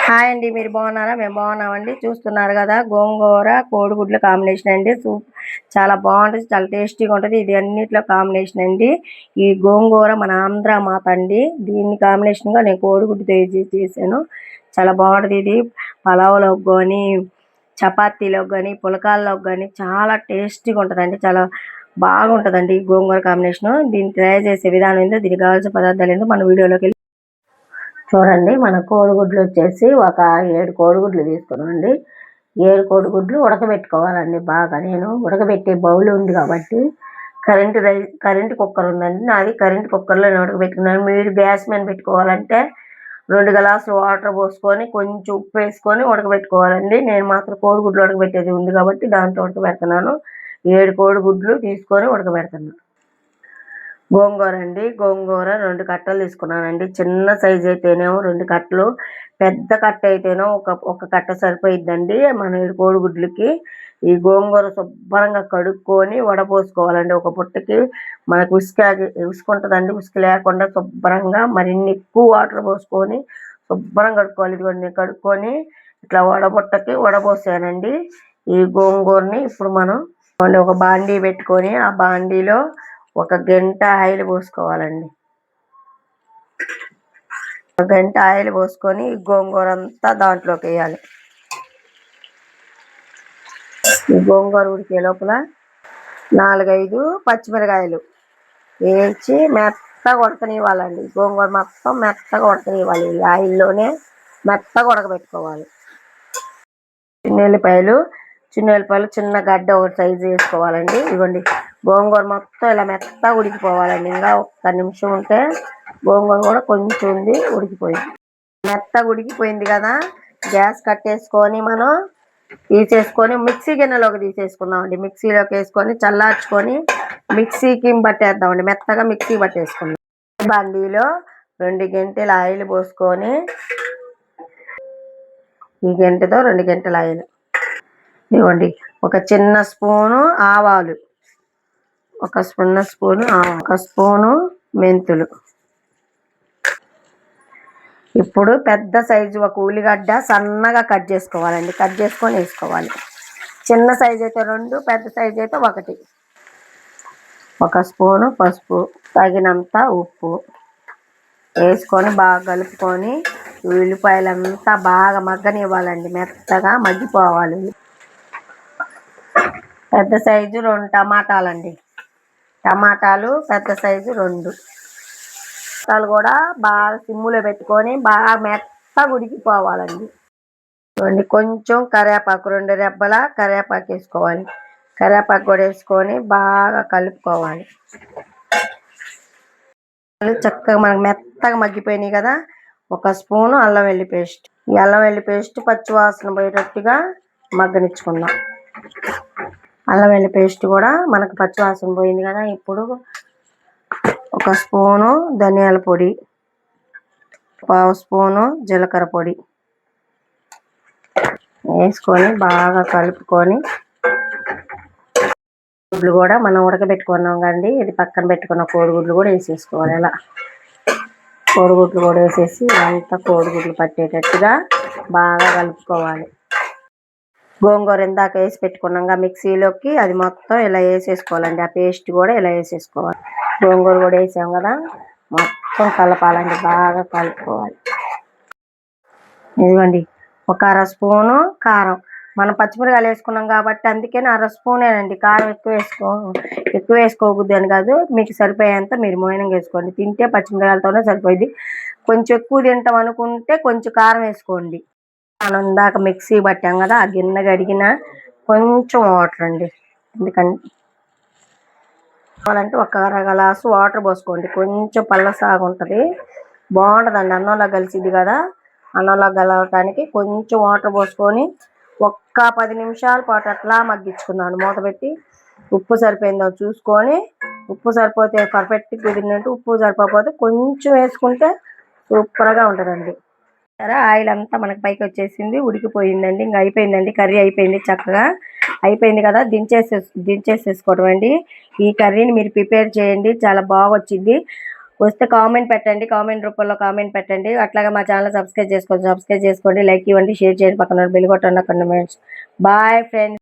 Hi అండి, మీరు బాగున్నారా? మేము బాగున్నామండి. చూస్తున్నారు కదా, గోంగూర కోడిగుడ్ల కాంబినేషన్ అండి. చాలా బాగుంటుంది, చాలా టేస్టీగా ఉంటుంది. ఇది అన్నిట్లో కాంబినేషన్ అండి. ఈ గోంగూర మన ఆంధ్ర మాత అండి. దీన్ని కాంబినేషన్గా నేను కోడిగుడ్డు చేశాను. చాలా బాగుంటుంది. ఇది పలావులోకి కానీ, చపాతీలోకి కానీ, పులకాల్లోకి కానీ చాలా టేస్టీగా ఉంటుందండి. చాలా బాగుంటుందండి గోంగూర కాంబినేషన్. దీన్ని తయారు చేసే విధానం ఏందో, దీనికి కావాల్సిన పదార్థాలు ఏందో మన వీడియోలోకి చూడండి. మన కోడిగుడ్లు వచ్చేసి ఒక 7 కోడిగుడ్లు తీసుకున్నాండి. 7 కోడిగుడ్లు ఉడకబెట్టుకోవాలండి బాగా. నేను ఉడకబెట్టే బౌల్ ఉంది కాబట్టి కరెంటు కుక్కర్ ఉందండి నాది. కరెంటు కుక్కర్లో నేను ఉడకబెట్టుకున్నాను. మీరు గ్యాస్ మీద పెట్టుకోవాలంటే 2 గ్లాసులు వాటర్ పోసుకొని కొంచెం ఉప్పు వేసుకొని ఉడకబెట్టుకోవాలండి. నేను మాత్రం కోడిగుడ్లు ఉడకబెట్టేది ఉంది కాబట్టి దాంట్లో ఉడకబెడుతున్నాను. 7 కోడిగుడ్లు తీసుకొని ఉడకబెడుతున్నాను. గోంగూర అండి. గోంగూర 2 కట్టలు తీసుకున్నానండి. చిన్న సైజు అయితేనేమో 2 కట్టలు, పెద్ద కట్ట అయితేనో ఒక కట్ట సరిపోయిద్దండి మన 7 కోడిగుడ్లకి. ఈ గోంగూర శుభ్రంగా కడుక్కొని వడపోసుకోవాలండి. ఒక పుట్టకి మనకు ఉసుక ఉంటుందండి. ఉసుక లేకుండా శుభ్రంగా మరిన్ని ఎక్కువ వాటర్ పోసుకొని శుభ్రంగా కడుక్కోవాలి. ఇదిగోండి కడుక్కొని ఇట్లా వడపోసానండి. ఈ గోంగూరని ఇప్పుడు మనం ఒక బాండీ పెట్టుకొని ఆ బాండీలో 1 గంట ఆయిల్ పోసుకోవాలండి. 1 గంట ఆయిల్ పోసుకొని గోంగూర అంతా దాంట్లోకి వేయాలి. ఈ గోంగూర ఉడికే లోపల 4-5 పచ్చిమిరకాయలు వేయించి మెత్తగా ఉడకనివ్వాలండి. గోంగూర మొత్తం మెత్తగా ఉడకనివ్వాలి. ఈ ఆయిల్లోనే మెత్తగా ఉడకబెట్టుకోవాలి. చిన్నెల్లిపాయలు చిన్న గడ్డ ఒక సైజు వేసుకోవాలండి. ఇవ్వండి గోంగూర మొత్తం ఇలా మెత్తగా ఉడికిపోవాలండి. ఇంకా 1 నిమిషం ఉంటే గోంగూర కూడా కొంచెం ఉంది, ఉడికిపోయింది. మెత్తగా ఉడికిపోయింది కదా, గ్యాస్ కట్టేసుకొని మనం తీసేసుకొని మిక్సీ గిన్నెలోకి తీసేసుకుందామండి. మిక్సీలోకి వేసుకొని చల్లార్చుకొని మిక్సీకి పట్టేద్దామండి. మెత్తగా మిక్సీ పట్టేసుకుందాం. బండిలో 2 గంటలు ఆయిల్ పోసుకొని ఈ గంటతో 2 గంటల ఆయిల్ ఇవ్వండి. ఒక చిన్న స్పూను ఆవాలు, ఒక స్పూను మెంతులు. ఇప్పుడు పెద్ద సైజు ఒక ఉల్లిగడ్డ సన్నగా కట్ చేసుకోవాలండి. కట్ చేసుకొని వేసుకోవాలి. చిన్న సైజు అయితే 2, పెద్ద సైజు అయితే 1. ఒక స్పూను పసుపు, తగినంత ఉప్పు వేసుకొని బాగా కలుపుకొని ఉల్లిపాయలంతా బాగా మగ్గనివ్వాలండి. మెత్తగా మగ్గిపోవాలి. పెద్ద సైజు 2 టమాటాలండి. టమాటాలు పెద్ద సైజు 2 టమాటాలు కూడా బాగా సిమ్ములో పెట్టుకొని బాగా మెత్తగా ఉడికిపోవాలండి. కొంచెం కరివేపాకు, 2 రెబ్బల కరివేపాకు వేసుకోవాలి. కరివేపాకు కూడా వేసుకొని బాగా కలుపుకోవాలి. చక్కగా మనకు మెత్తగా మగ్గిపోయినాయి కదా, 1 స్పూను అల్లం వెల్లి పేస్ట్. ఈ అల్లం వెల్లి పేస్ట్ పచ్చివాసన పోయేటట్టుగా మగ్గనిచ్చుకుందాం. అల్లం వెల్లి పేస్ట్ కూడా మనకు పచ్చివాసన పోయింది కదా. ఇప్పుడు 1 స్పూను ధనియాల పొడి, 1/2 స్పూను జీలకర్ర పొడి వేసుకొని బాగా కలుపుకొని గుడ్లు కూడా మనం ఉడకబెట్టుకున్నాం కండి, ఇది పక్కన పెట్టుకున్న కోడిగుడ్లు కూడా వేసేసుకోవాలి. ఇలా కోడిగుడ్లు కూడా వేసేసి అంతా కోడిగుడ్లు పట్టేటట్టుగా బాగా కలుపుకోవాలి. గోంగూర ఇందాక వేసి పెట్టుకున్నాగా మిక్సీలోకి, అది మొత్తం ఇలా వేసేసుకోవాలండి. ఆ పేస్ట్ కూడా ఇలా వేసేసుకోవాలి. గోంగూర కూడా వేసాం కదా, మొత్తం కలపాలండి. బాగా కలుపుకోవాలి. ఇదిగోండి 1/2 స్పూను కారం. మనం పచ్చిమిరకాయలు వేసుకున్నాం కాబట్టి అందుకని 1/2 స్పూనేనండి. కారం ఎక్కువ వేసుకోకూడదు అని కాదు, మీకు సరిపోయేంత మీరు మోయినంగా వేసుకోండి. తింటే పచ్చిమిరకాయలతోనే సరిపోయింది. కొంచెం ఎక్కువ తింటాం అనుకుంటే కొంచెం కారం వేసుకోండి. మనం ఇందాక మిక్సీ పట్టాం కదా, ఆ గిన్నె కడిగిన కొంచెం వాటర్ అండి. ఎందుకంటే 1 అర గ్లాసు వాటర్ పోసుకోండి. కొంచెం పల్లసాగా ఉంటుంది, బాగుంటుందండి. అన్నంలో కలిసిద్ది కదా, అన్నంలో కలవటానికి కొంచెం వాటర్ పోసుకొని 10 నిమిషాల పాటు అట్లా మగ్గించుకుందాం. మూత పెట్టి ఉప్పు సరిపోయిందో చూసుకొని, ఉప్పు సరిపోతే పర్ఫెక్ట్ కుదిరినట్టు, ఉప్పు సరిపోతే కొంచెం వేసుకుంటే సూపర్గా ఉంటుందండి. సరే, ఆయిల్ అంతా మనకి పైకి వచ్చేసింది, ఉడికిపోయిందండి. ఇంకా అయిపోయిందండి, కర్రీ అయిపోయింది. చక్కగా అయిపోయింది కదా, దించేసేసుకోవడం అండి. ఈ కర్రీని మీరు ప్రిపేర్ చేయండి, చాలా బాగా వచ్చింది. వస్తే కామెంట్ పెట్టండి, కామెంట్ రూపంలో కామెంట్ పెట్టండి. అట్లాగే మా ఛానల్ సబ్స్క్రైబ్ చేసుకోండి, లైక్ ఇవ్వండి, షేర్ చేయండి, పక్కన బెల్ కొట్టండి. Bye friends.